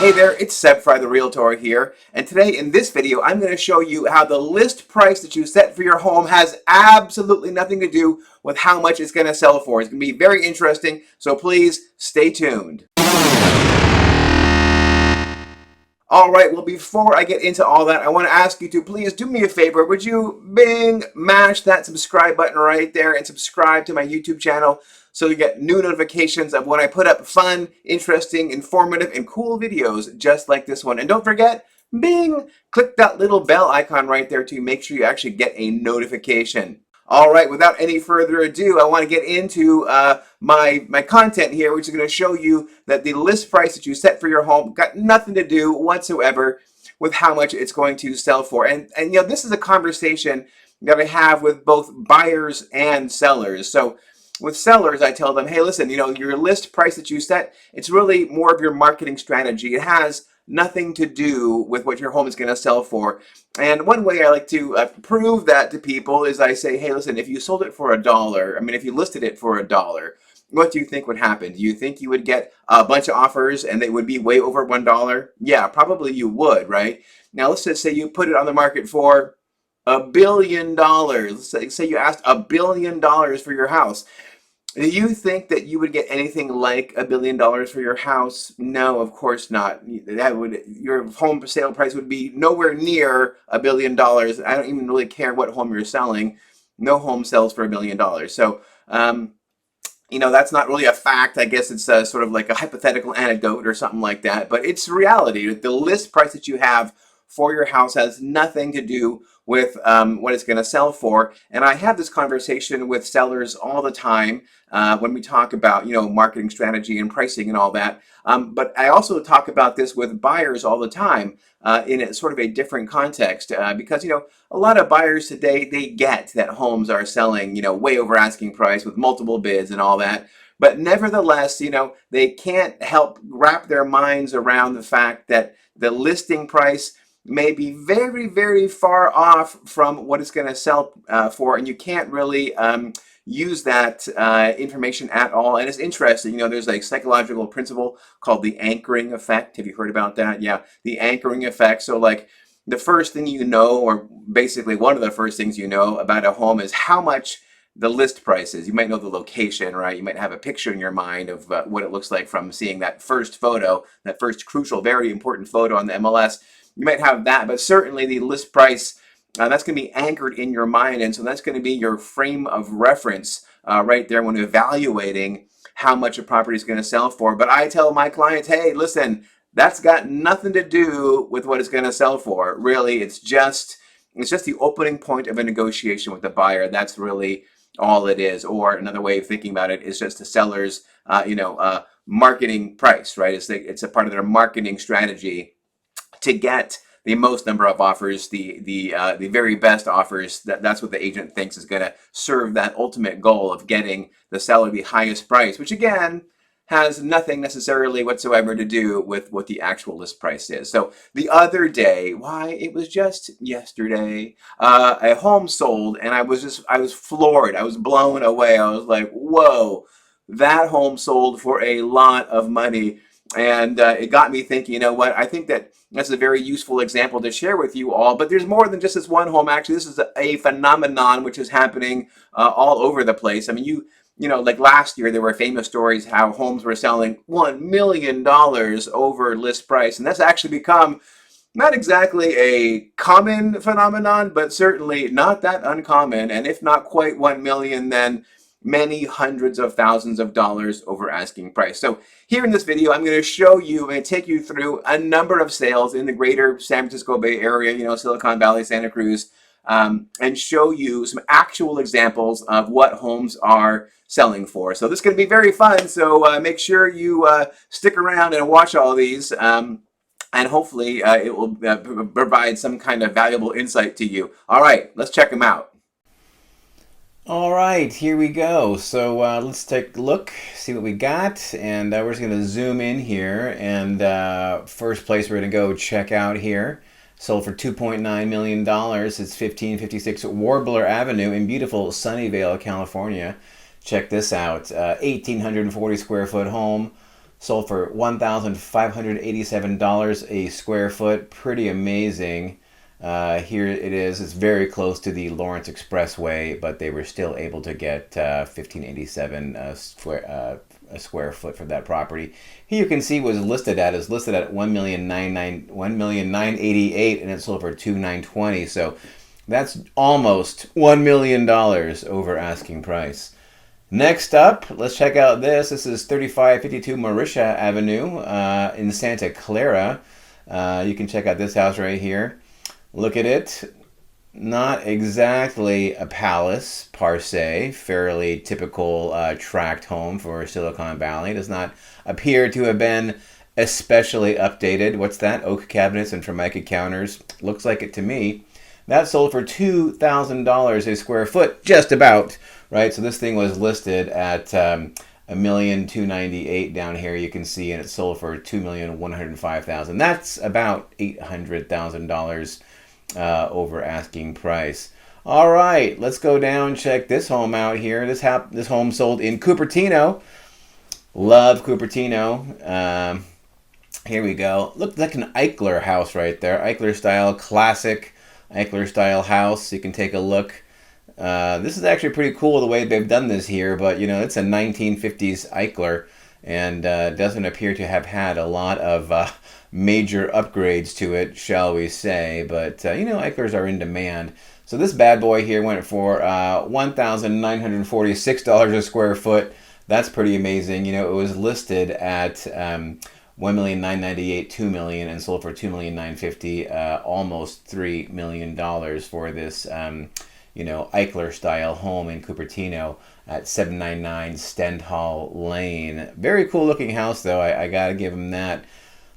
Hey there, it's Seb Fry the Realtor here, and today in this video I'm going to show you how the list price that you set for your home has absolutely nothing to do with how much it's going to sell for. It's going to be very interesting, so please stay tuned. Alright, well before I get into all that, I want to ask you to please do me a favor. Would you mash that subscribe button right there and subscribe to my YouTube channel so you get new notifications of when I put up fun, interesting, informative, and cool videos just like this one. And don't forget, click that little bell icon right there to make sure you actually get a notification. Alright, without any further ado, I want to get into my content here, which is going to show you that the list price that you set for your home got nothing to do whatsoever with how much it's going to sell for. And you know, this is a conversation that I have with both buyers and sellers. So with sellers, I tell them, hey, listen, you know, your list price that you set, it's really more of your marketing strategy. It has nothing to do with what your home is going to sell for. And one way I like to prove that to people is I say, hey, listen, if you sold it for $1, I mean, if you listed it for $1, what do you think would happen? Do you think you would get a bunch of offers and they would be way over $1? Yeah, probably you would, right? Now, let's just say you put it on the market for $1 billion. Let's say you asked $1 billion for your house. Do you think that you would get anything like $1 billion for your house? No, of course not. Your home sale price would be nowhere near $1 billion. I don't even really care what home you're selling. No home sells for $1 billion. So, you know, that's not really a fact. I guess it's sort of like a hypothetical anecdote or something like that. But it's reality. The list price that you have for your house has nothing to do with what it's going to sell for. And I have this conversation with sellers all the time when we talk about, you know, marketing strategy and pricing and all that. But I also talk about this with buyers all the time in a sort of a different context because, you know, a lot of buyers today, they get that homes are selling, you know, way over asking price with multiple bids and all that. But nevertheless, you know, they can't help wrap their minds around the fact that the listing price may be very, very far off from what it's going to sell for, and you can't really use that information at all. And it's interesting, you know, there's a psychological principle called the anchoring effect. Have you heard about that? Yeah, the anchoring effect. So like the first thing you know, or basically one of the first things you know about a home is how much the list price is. You might know the location, right? You might have a picture in your mind of what it looks like from seeing that first photo, that first crucial, very important photo on the MLS. You might have that, but certainly the list price, that's going to be anchored in your mind. And so that's going to be your frame of reference right there when evaluating how much a property is going to sell for. But I tell my clients, hey, listen, that's got nothing to do with what it's going to sell for. Really, it's just the opening point of a negotiation with the buyer. That's really all it is. Or another way of thinking about it is just the seller's, marketing price, right? It's a part of their marketing strategy to get the most number of offers, the very best offers. That's what the agent thinks is going to serve that ultimate goal of getting the seller the highest price, which again has nothing necessarily whatsoever to do with what the actual list price is. So the other day, it was just yesterday, a home sold, and I was floored. I was blown away. I was like, whoa, that home sold for a lot of money. And it got me thinking, you know what, I think that's a very useful example to share with you all. But there's more than just this one home. Actually, this is a phenomenon which is happening all over the place. I mean, you know, like last year, there were famous stories how homes were selling $1 million over list price. And that's actually become not exactly a common phenomenon, but certainly not that uncommon. And if not quite 1 million, then many hundreds of thousands of dollars over asking price. So here in this video, I'm going to take you through a number of sales in the greater San Francisco Bay Area, you know, Silicon Valley, Santa Cruz, and show you some actual examples of what homes are selling for. So this is going to be very fun. So make sure you stick around and watch all these. And hopefully it will provide some kind of valuable insight to you. All right, let's check them out. All right, here we go. So let's take a look, see what we got, and we're just going to zoom in here. And first place we're going to go check out here, sold for $2.9 million. It's 1556 Warbler Avenue in beautiful Sunnyvale, California. Check this out, 1,840 square foot home, sold for $1,587 a square foot. Pretty amazing. Here it is. It's very close to the Lawrence Expressway, but they were still able to get 1,587 a square foot for that property. Here you can see what is listed at 1,988,000, and it sold for 2,920. So that's almost $1 million over asking price. Next up, let's check out this. This is 3552 Mauritia Avenue in Santa Clara. You can check out this house right here. Look at it. Not exactly a palace per se. Fairly typical tract home for Silicon Valley. Does not appear to have been especially updated. What's that? Oak cabinets and Formica counters. Looks like it to me. That sold for $2,000 a square foot, just about, right? So this thing was listed at $1,298,000 down here, you can see, and it sold for $2,105,000. That's about $800,000 over asking price. All right, let's go down and check this home out here. This home sold in Cupertino. Love Cupertino. Here we go. Looks like an Eichler house right there. Eichler style, classic Eichler style house. You can take a look. This is actually pretty cool the way they've done this here, but you know, it's a 1950s Eichler and doesn't appear to have had a lot of major upgrades to it, shall we say. But you know, Eichlers are in demand. So this bad boy here went for $1,946 a square foot. That's pretty amazing. You know, it was listed at $1,998,000, $2 million, and sold for $2,950,000, almost $3 million for this you know, Eichler style home in Cupertino at 799 Stendhal Lane. Very cool looking house though, I gotta give him that.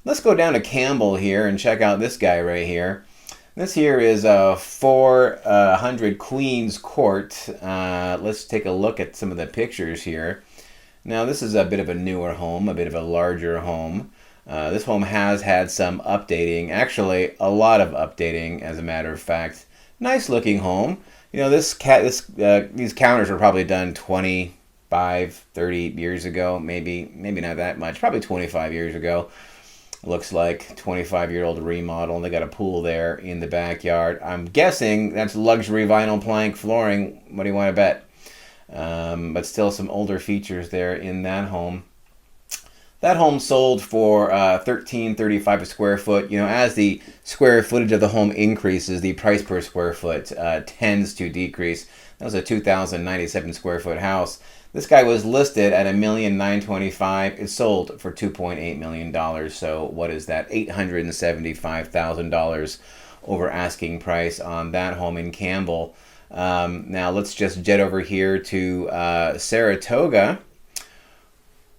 Let's go down to Campbell here and check out this guy right here. This here is 400 Queens Court. Let's take a look at some of the pictures here. Now this is a bit of a newer home, a bit of a larger home. This home has had some updating, actually a lot of updating as a matter of fact. Nice looking home. You know, these counters were probably done 25, 30 years ago, maybe not that much, probably 25 years ago. Looks like 25-year-old remodel. They got a pool there in the backyard. I'm guessing that's luxury vinyl plank flooring. What do you want to bet? But still some older features there in that home. That home sold for $1,335 a square foot. You know, as the square footage of the home increases, the price per square foot tends to decrease. That was a 2,097 square foot house. This guy was listed at $1,925,000. It sold for $2.8 million. So what is that? $875,000 over asking price on that home in Campbell. Now let's just jet over here to Saratoga.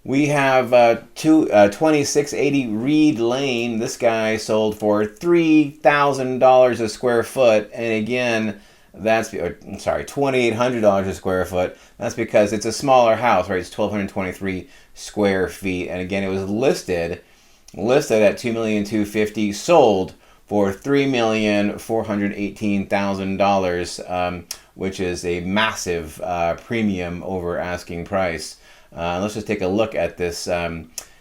We have 2680 Reed Lane. This guy sold for $3,000 a square foot, and again, that's $2,800 a square foot. That's because it's a smaller house, right? It's 1,223 square feet, and again, it was listed at $2,250,000, sold for $3,418,000, which is a massive premium over asking price. Let's just take a look at this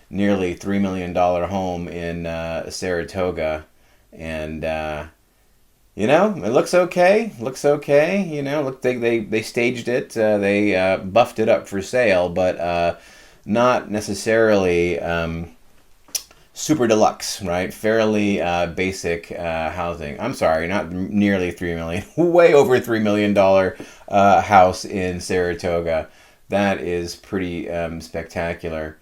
nearly $3 million home in Saratoga, and you know, it looks okay. You know, look, they staged it, they buffed it up for sale, but not necessarily super deluxe, right? Fairly basic housing. I'm sorry, not nearly $3 million, way over $3 million house in Saratoga. That is pretty spectacular.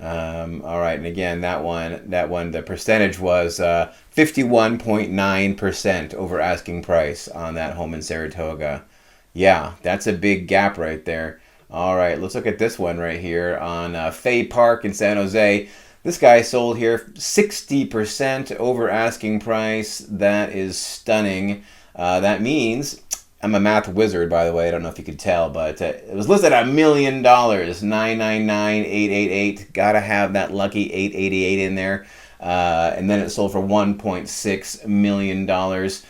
All right, and again, that one, the percentage was 51.9% over asking price on that home in Saratoga. Yeah, that's a big gap right there. All right, let's look at this one right here on Fay Park in San Jose. This guy sold here 60% over asking price. That is stunning. That means, I'm a math wizard, by the way. I don't know if you could tell, but it was listed at $1 million, $999,888. Gotta have that lucky 888 in there. And then it sold for $1.6 million. Almost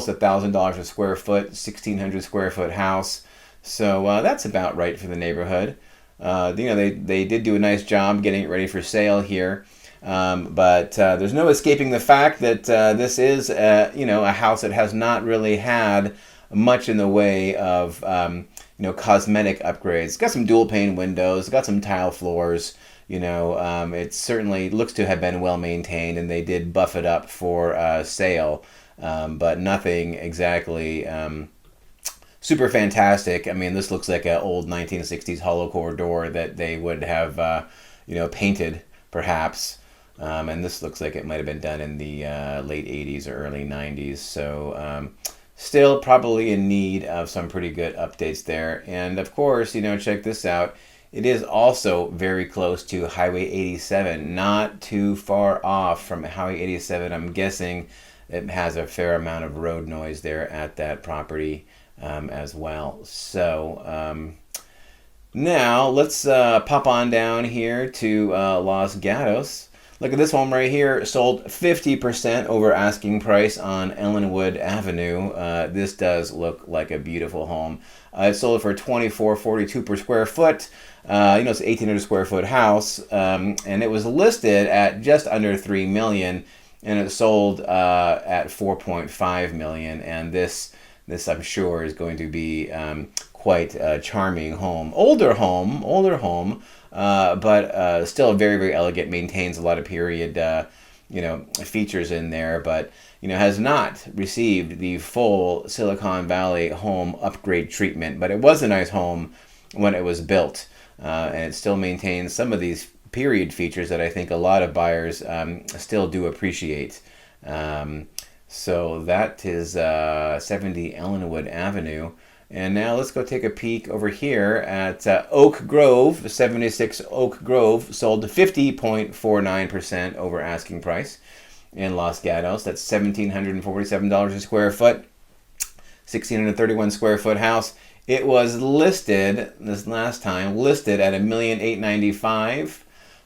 $1,000 a square foot, 1,600 square foot house. So that's about right for the neighborhood. They did do a nice job getting it ready for sale here. But there's no escaping the fact that this is, a house that has not really had much in the way of, cosmetic upgrades. It's got some dual pane windows, it's got some tile floors. It certainly looks to have been well maintained, and they did buff it up for sale, but nothing exactly super fantastic. I mean, this looks like an old 1960s hollow core door that they would have, painted perhaps. And this looks like it might have been done in the late 80s or early 90s. So still probably in need of some pretty good updates there. And of course, check this out. It is also very close to Highway 87, not too far off from Highway 87. I'm guessing it has a fair amount of road noise there at that property as well. So now let's pop on down here to Los Gatos. Look at this home right here, sold 50% over asking price on Ellenwood Avenue. This does look like a beautiful home. It sold for $24.42 per square foot. It's an 1,800 square foot house, and it was listed at just under $3 million, and it sold at $4.5 million. And this I'm sure is going to be quite a charming home. Older home. But still very, very elegant, maintains a lot of period, features in there, but, has not received the full Silicon Valley home upgrade treatment, but it was a nice home when it was built, and it still maintains some of these period features that I think a lot of buyers still do appreciate. So that is 70 Ellenwood Avenue. And now let's go take a peek over here at Oak Grove. 76 Oak Grove sold 50.49% over asking price in Los Gatos. That's $1,747 a square foot, 1,631 square foot house. It was listed this last time at $1,895,000,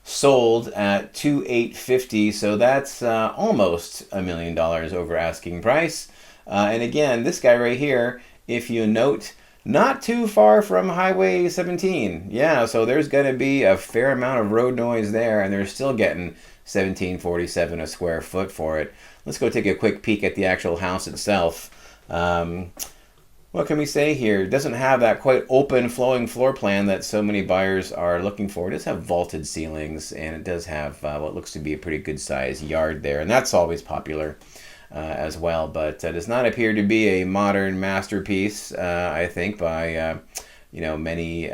sold at $2,850. So that's almost $1 million over asking price. And again, this guy right here, if you note, not too far from Highway 17. Yeah, so there's going to be a fair amount of road noise there, and they're still getting $1,747 a square foot for it. Let's go take a quick peek at the actual house itself. What can we say here? It doesn't have that quite open, flowing floor plan that so many buyers are looking for. It does have vaulted ceilings, and it does have what looks to be a pretty good size yard there, and that's always popular. As well, but does not appear to be a modern masterpiece, I think, by many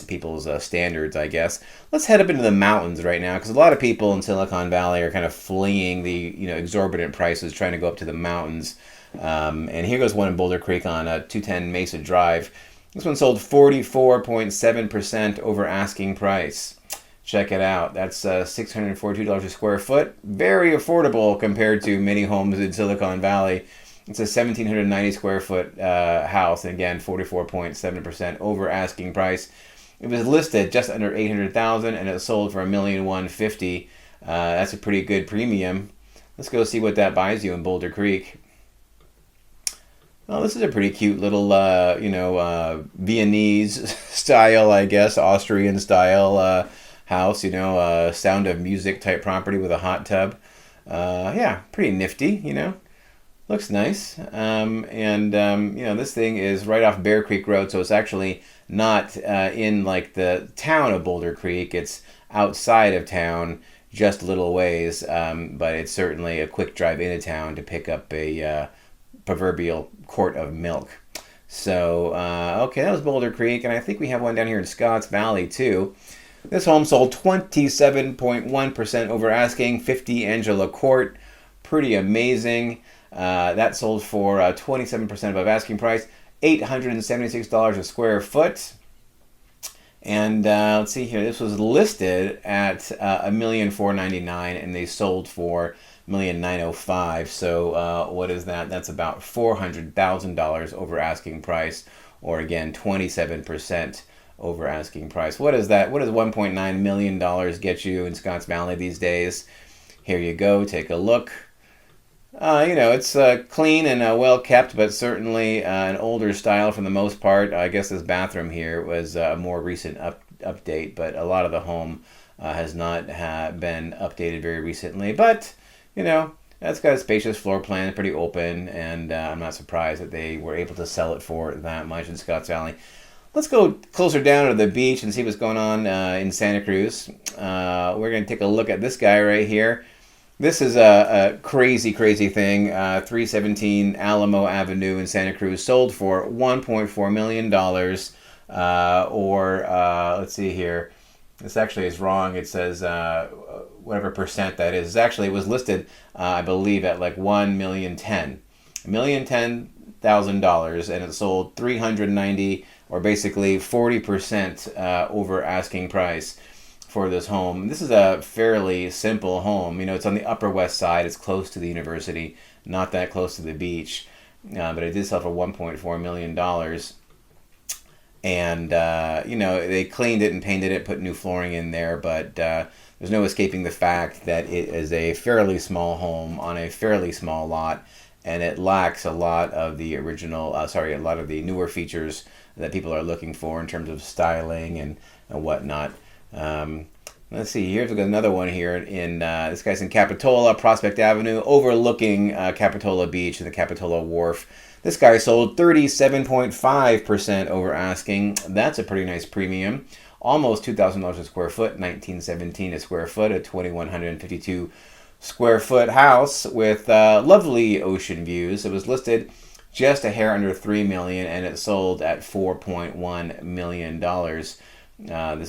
people's standards, I guess. Let's head up into the mountains right now, because a lot of people in Silicon Valley are kind of fleeing the exorbitant prices, trying to go up to the mountains. And here goes one in Boulder Creek on 210 Mesa Drive. This one sold 44.7% over asking price. Check it out. That's $642 a square foot. Very affordable compared to many homes in Silicon Valley. It's a 1,790 square foot house, and again, 44.7% over asking price. It was listed just under $800,000, and it sold for $1,150,000. That's a pretty good premium. Let's go see what that buys you in Boulder Creek. Well, this is a pretty cute little, Viennese style, I guess, Austrian style house, Sound of Music type property with a hot tub. Yeah, pretty nifty, looks nice. This thing is right off Bear Creek Road, so it's actually not in like the town of Boulder Creek. It's outside of town, just a little ways, but it's certainly a quick drive into town to pick up a proverbial quart of milk. So, okay, that was Boulder Creek, and I think we have one down here in Scotts Valley too. This home sold 27.1% over asking, 50 Angela Court. Pretty amazing. That sold for 27% above asking price, $876 a square foot. And let's see here, this was listed at $1,499,000, and they sold for $1,905,000. So what is that? That's about $400,000 over asking price, or again, 27% over asking price. What is that? What does $1.9 million get you in Scotts Valley these days? Here you go. Take a look. It's clean and well kept, but certainly an older style for the most part. I guess this bathroom here was a more recent update, but a lot of the home has not been updated very recently. But, it's got a spacious floor plan, pretty open, and I'm not surprised that they were able to sell it for that much in Scotts Valley. Let's go closer down to the beach and see what's going on in Santa Cruz. We're going to take a look at this guy right here. This is a crazy, crazy thing. 317 Alamo Avenue in Santa Cruz sold for $1.4 million. Let's see here. This actually is wrong. It says whatever percent that is. Actually, it was listed, I believe, at like $1,010,000, and it sold 390, or basically 40% over asking price for this home. This is a fairly simple home. It's on the Upper West Side. It's close to the university, not that close to the beach, but it did sell for $1.4 million. And, they cleaned it and painted it, put new flooring in there, but there's no escaping the fact that it is a fairly small home on a fairly small lot, and it lacks a lot of the a lot of the newer features that people are looking for in terms of styling and whatnot. Let's see, here's another one here in, this guy's in Capitola, Prospect Avenue, overlooking Capitola Beach and the Capitola Wharf. This guy sold 37.5% over asking. That's a pretty nice premium. Almost $2,000 a square foot, $1,917 a square foot, a 2,152 square foot house with lovely ocean views. It was listed just a hair under $3 million, and it sold at $4.1 million. This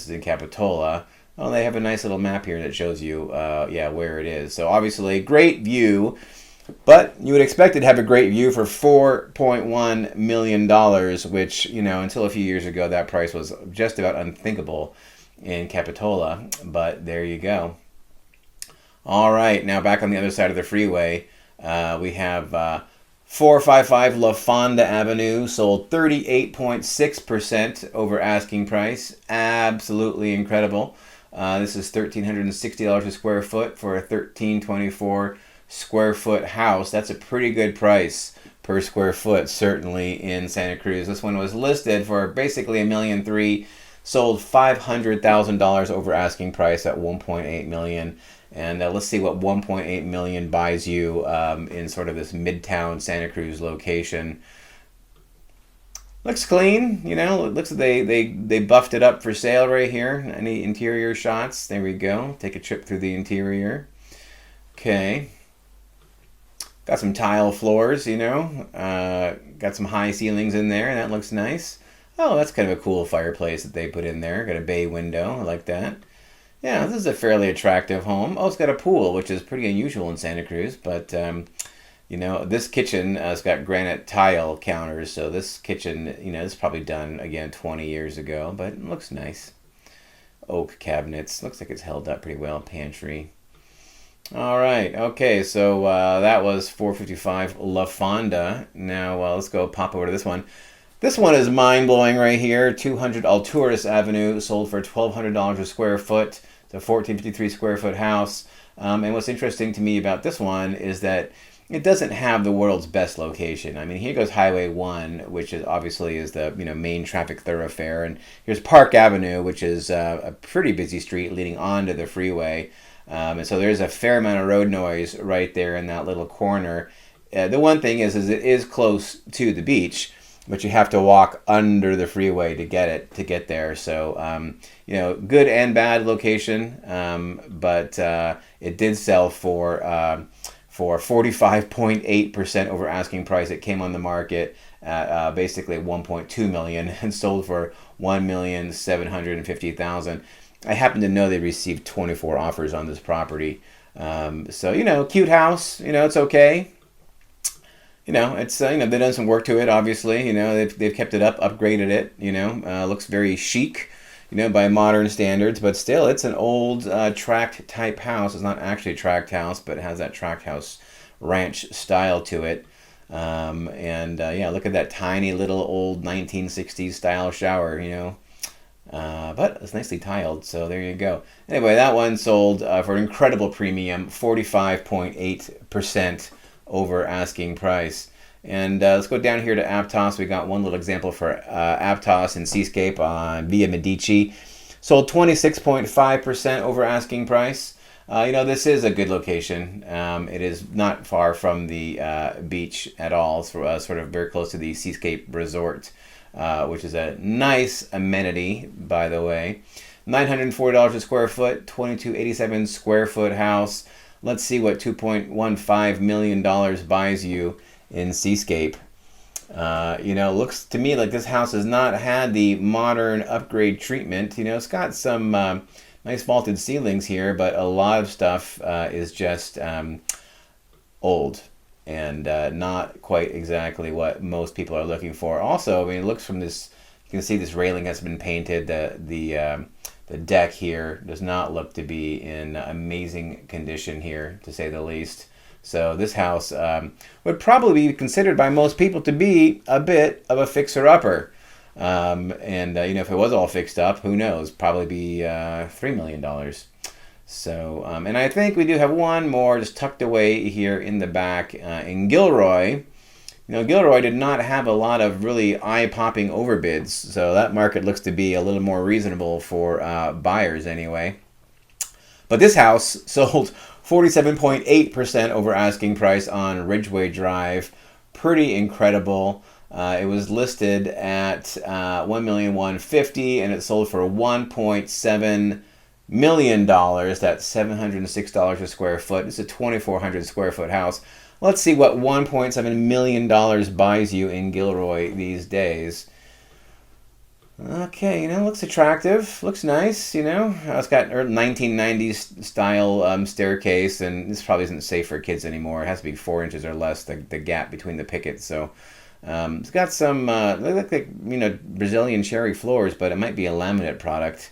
is in Capitola. Well, they have a nice little map here that shows you, where it is. So obviously, great view. But you would expect it to have a great view for $4.1 million, which, until a few years ago, that price was just about unthinkable in Capitola. But there you go. All right, now back on the other side of the freeway, we have 455 La Fonda Avenue, sold 38.6% over asking price. Absolutely incredible. This is $1,360 a square foot for a 1,324 square foot house. That's a pretty good price per square foot, certainly in Santa Cruz. This one was listed for basically $1.3 million, sold $500,000 over asking price at $1.8 million. And let's see what $1.8 million buys you in sort of this midtown Santa Cruz location. Looks clean, it looks like they buffed it up for sale right here. Any interior shots? There we go. Take a trip through the interior. Okay. Got some tile floors, got some high ceilings in there, and that looks nice. Oh, that's kind of a cool fireplace that they put in there. Got a bay window, I like that. Yeah, this is a fairly attractive home. Oh, it's got a pool, which is pretty unusual in Santa Cruz, but, this kitchen has got granite tile counters, so this kitchen, this is probably done, again, 20 years ago, but it looks nice. Oak cabinets, looks like it's held up pretty well, pantry. All right, okay, so that was 455 La Fonda. Now let's go pop over to this one. This one is mind-blowing right here. 200 Alturas Avenue, sold for $1,200 a square foot. It's a 1,453 square foot house. And what's interesting to me about this one is that it doesn't have the world's best location. I mean, here goes Highway 1, which is obviously is the main traffic thoroughfare, and here's Park Avenue, which is a pretty busy street leading onto the freeway. And so there's a fair amount of road noise right there in that little corner. The one thing is it is close to the beach, but you have to walk under the freeway to get there. So, good and bad location, but it did sell for 45.8% over asking price. It came on the market at basically $1.2 million and sold for $1,750,000. I happen to know they received 24 offers on this property. So, cute house, it's okay. It's, they've done some work to it, obviously. They've kept it up, upgraded it, looks very chic, by modern standards, but still, it's an old tract type house. It's not actually a tract house, but it has that tract house ranch style to it. Look at that tiny little old 1960s style shower, but it's nicely tiled, so there you go. Anyway, that one sold for an incredible premium, 45.8% over asking price. And let's go down here to Aptos. We got one little example for Aptos and Seascape on Via Medici. Sold 26.5% over asking price. This is a good location. It is not far from the beach at all. It's sort of very close to the Seascape Resort, which is a nice amenity, by the way. $940 a square foot, 2287 square foot house. Let's see what $2.15 million buys you in Seascape. Looks to me like this house has not had the modern upgrade treatment. It's got some nice vaulted ceilings here, but a lot of stuff is just old and not quite exactly what most people are looking for. Also, I mean, it looks from this, you can see this railing has been painted. The deck here does not look to be in amazing condition here, to say the least. So this house would probably be considered by most people to be a bit of a fixer-upper. If it was all fixed up, who knows? Probably be $3 million. So, and I think we do have one more just tucked away here in the back in Gilroy. Gilroy did not have a lot of really eye-popping overbids, so that market looks to be a little more reasonable for buyers anyway. But this house sold 47.8% over asking price on Ridgeway Drive. Pretty incredible. It was listed at $1,150,000 and it sold for $1.7 million. That's $706 a square foot. It's a 2,400 square foot house. Let's see what $1.7 million buys you in Gilroy these days. Okay, looks attractive. Looks nice, It's got 1990s style staircase, and this probably isn't safe for kids anymore. It has to be 4 inches or less, the gap between the pickets. So it's got some, they look like, Brazilian cherry floors, but it might be a laminate product.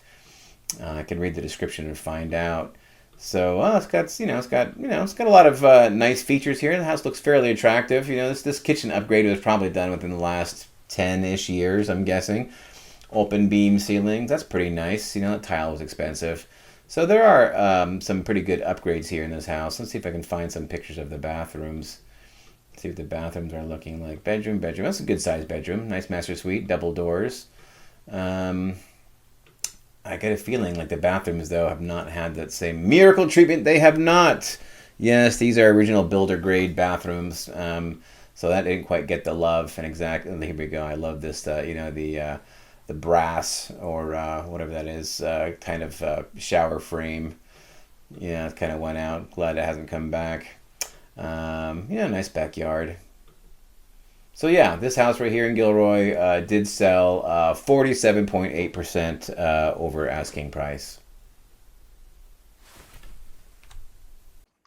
I can read the description and find out. So it's got a lot of nice features here. The house looks fairly attractive. This kitchen upgrade was probably done within the last 10-ish years, I'm guessing. Open beam ceilings, that's pretty nice. The tile was expensive. So there are some pretty good upgrades here in this house. Let's see if I can find some pictures of the bathrooms. See what the bathrooms are looking like. Bedroom. That's a good sized bedroom. Nice master suite, double doors. I get a feeling like the bathrooms, though, have not had that same miracle treatment. They have not. Yes, these are original builder grade bathrooms. So that didn't quite get the love. And exactly, here we go. I love this, the brass or whatever that is, kind of shower frame. Yeah, it kind of went out. Glad it hasn't come back. Nice backyard. So yeah, this house right here in Gilroy did sell 47.8% over asking price.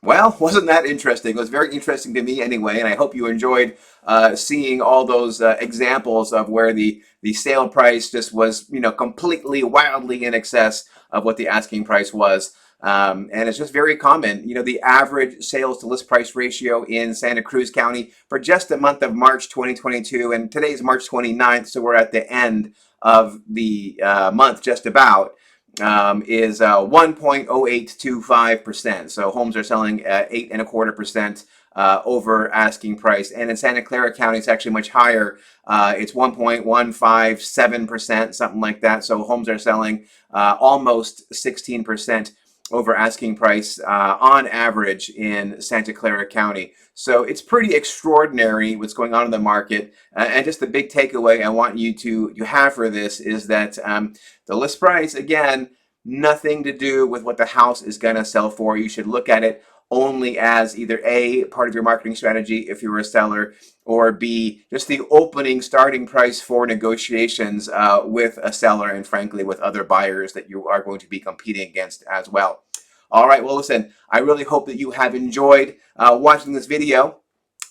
Well, wasn't that interesting? It was very interesting to me anyway, and I hope you enjoyed seeing all those examples of where the sale price just was, completely wildly in excess of what the asking price was. And it's just very common. The average sales to list price ratio in Santa Cruz County for just the month of March 2022, and today's March 29th, so we're at the end of the month just about, is 1.0825%. So homes are selling at 8.25% over asking price. And in Santa Clara County, it's actually much higher. It's 1.157%, something like that. So homes are selling almost 16% over asking price on average in Santa Clara County. So it's pretty extraordinary what's going on in the market. And just the big takeaway I want you to have for this is that the list price, again, nothing to do with what the house is going to sell for. You should look at it only as either A, part of your marketing strategy if you're a seller, or B, just the opening starting price for negotiations with a seller and frankly with other buyers that you are going to be competing against as well. All right, well listen, I really hope that you have enjoyed watching this video.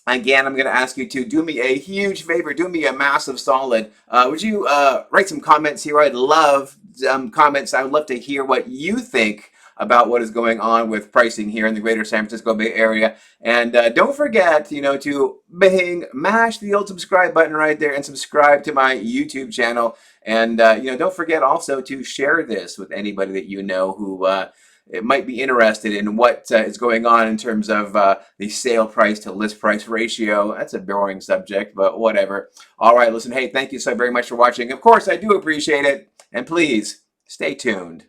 Again, I'm going to ask you to do me a huge favor, do me a massive solid. Would you write some comments here? I'd love comments. I would love to hear what you think about what is going on with pricing here in the greater San Francisco Bay Area. And don't forget, to mash the old subscribe button right there and subscribe to my YouTube channel. And, don't forget also to share this with anybody that you know who it might be interested in what is going on in terms of the sale price to list price ratio. That's a boring subject, but whatever. All right, listen, hey, thank you so very much for watching. Of course, I do appreciate it. And please, Stay tuned.